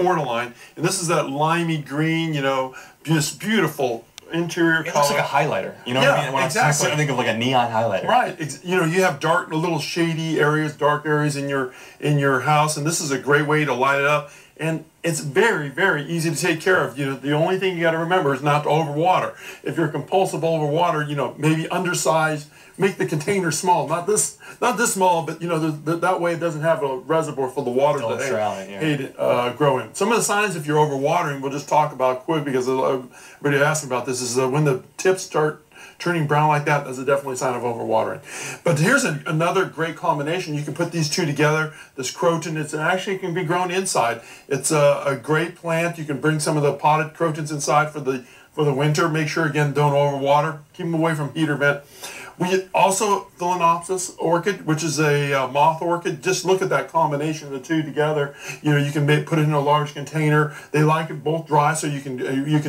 Cordyline, and this is that limey green, you know, just beautiful interior It color. looks like a highlighter. You know what I mean? When exactly. I think of like a neon highlighter. Right. You know, you have dark, little shady areas, dark areas in your house, and this is a great way to light it up. And it's very, very easy to take care of. You know, the only thing you got to remember is not to overwater. If you're compulsive overwater, you know, maybe undersize, make the container small. Not this small, but you know, that way it doesn't have a reservoir for the water to grow in. Some of the signs if you're overwatering, we'll just talk about quick because everybody asked me about this. Is when the tips start turning brown like that, that's a definitely sign of overwatering. But here's another great combination. You can put these two together. This croton, it actually can be grown inside. It's a great plant. You can bring some of the potted crotons inside for the winter. Make sure, again, don't overwater. Keep them away from heat or vent. We also Phalaenopsis orchid, which is a moth orchid. Just look at that combination of the two together. You know, you can put it in a large container. They like it both dry, so you can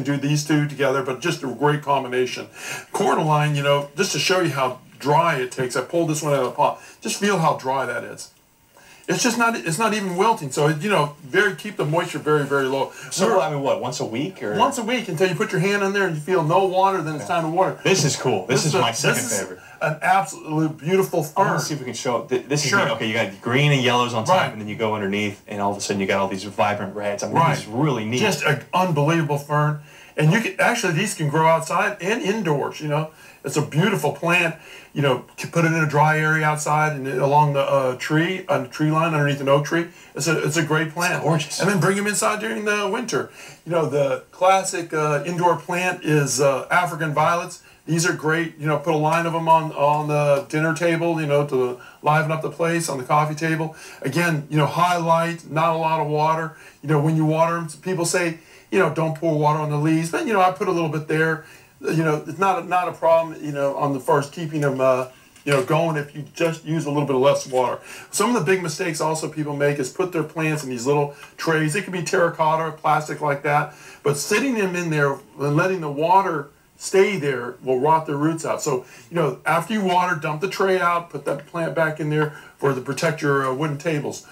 do these two together. But just a great combination. Cordyline, you know, just to show you how dry it takes. I pulled this one out of the pot. Just feel how dry that is. It's just not. It's not even wilting. So you know, keep the moisture very, very low. So I mean, what, once a week or? Once a week until you put your hand in there and you feel no water. Then it's time to water. This is cool. This is my second favorite. An absolute beautiful fern. Let's see if we can show it. This is okay. You got green and yellows on top, and then you go underneath, and all of a sudden you got all these vibrant reds. I mean, this is really neat. Just an unbelievable fern, and you can actually these can grow outside and indoors. You know, it's a beautiful plant. You know, put it in a dry area outside and along the tree line underneath an oak tree. It's a great plant. It's gorgeous. And then bring them inside during the winter. You know, the classic indoor plant is African violets. These are great. You know, put a line of them on the dinner table. You know, to liven up the place on the coffee table. Again, you know, high light, not a lot of water. You know, when you water them, people say, you know, don't pour water on the leaves, but you know, I put a little bit there. You know, it's not a problem, you know, on the first keeping them, you know, going if you just use a little bit less water. Some of the big mistakes also people make is put their plants in these little trays. It could be terracotta or plastic like that, but sitting them in there and letting the water stay there will rot their roots out. So, you know, after you water, dump the tray out, put that plant back in there to protect your wooden tables.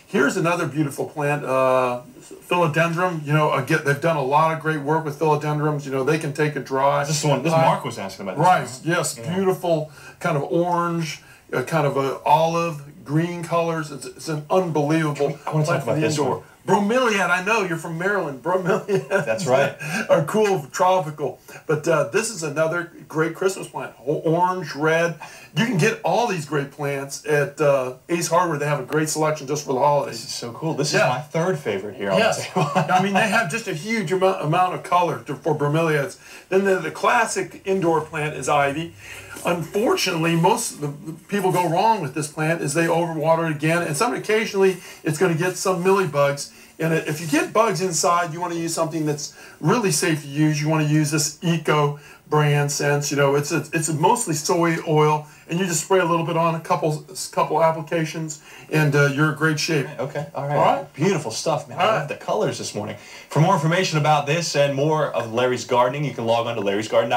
Here's another beautiful plant, philodendron. You know, again, they've done a lot of great work with philodendrons. You know, they can take it dry. This one, Mark was asking about this. Right, yes, yeah. Beautiful, kind of orange, kind of olive, green colors. It's an unbelievable I want to talk about this one. Bromeliad, I know, you're from Maryland. Bromeliad. That's right. Are cool, tropical. But this is another great Christmas plant. Orange, red. You can get all these great plants at Ace Hardware. They have a great selection just for the holidays. This is so cool. This is my third favorite here on the table. I mean, they have just a huge amount of color for bromeliads. Then the classic indoor plant is ivy. Unfortunately, most of the people go wrong with this plant is they overwater it again, and occasionally it's going to get some mealybugs. And if you get bugs inside, you want to use something that's really safe to use. You want to use this Eco brand scents. You know, it's mostly soy oil, and you just spray a little bit on a couple applications, and you're in great shape. Okay, all right. Beautiful stuff, man. I love the colors this morning. For more information about this and more of Larry's gardening, you can log on to larrysgarden.com.